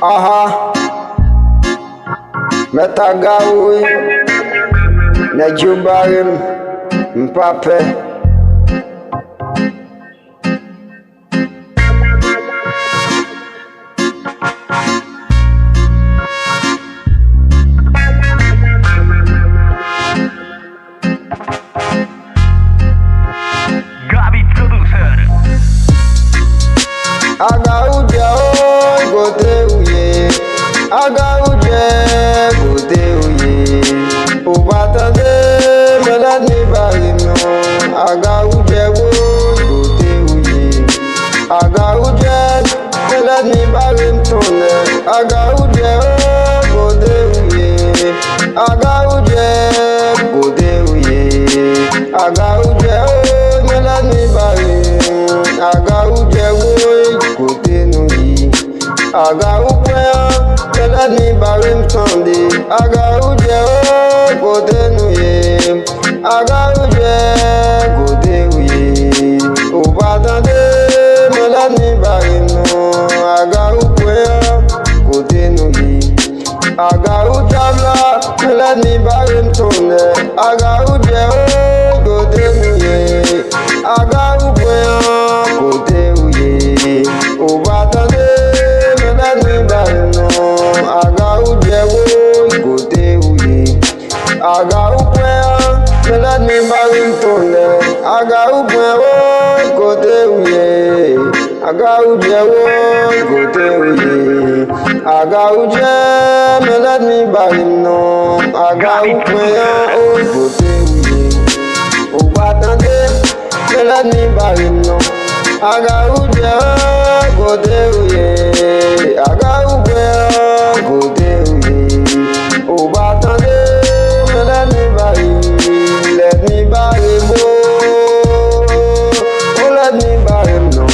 Aha, metagawi na jubarim mpape. Aga uje gote uye, aga uje gote uye. Ubata de mela ni barino, aga uje gote uye. Aga uje mela ni barim tone, aga uje gote uye. Aga uje gote uye, aga uje mela ni barim, aga uje gote nuyi. Aga uje mela ni barim tande, aga uje gote nuyi. Aga uje gote uye. Ubata de mela ni barim no, aga uje gote nuyi. Aga uje mela ni barim tone, aga uje gote nuyi. Aga uje gote uye. Ubata de mela ni barim no, aga uje gote uye. Aga uje mela ni barim tone, aga uje gote uye. Aga uje gote uye. Aga uje mela ni barim no, aga uje gote uye. Ubata de mela ni barim no, aga uje gote uye. Aga uje gote uye. Ubata de mela ni barim, let me barim oh, let me barim no,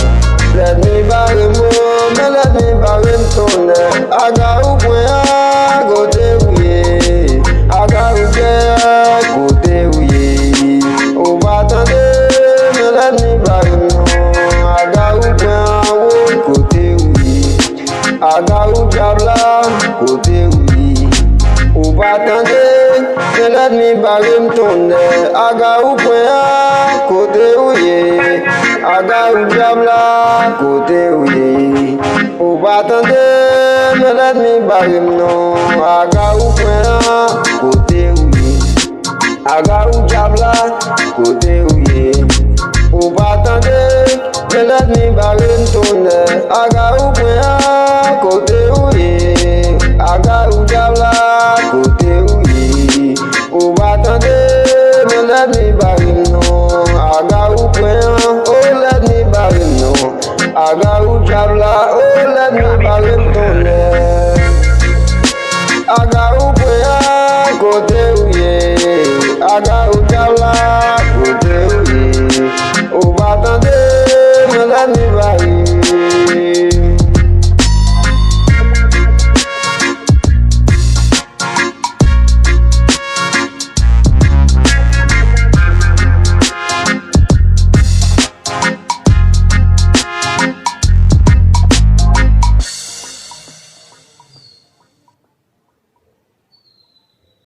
let me barim oh, mela ni barim tone, aga uje gote uye. Aga uje gote uye. Ubata de mela ni barim no, aga uje gote uye. Aga uje bla gote uye. Ubata de mela ni barim tone, aga uje gote uye. Aga uje bla gote uye. Ubata de mela ni barim no, aga uje gote uye. Aga uje bla gote uye. Ubata de mela ni barim tone, aga uje gote uye. Aga uje bla gote uye. Ubata de mela ni barim no, aga uje let ni barim no, aga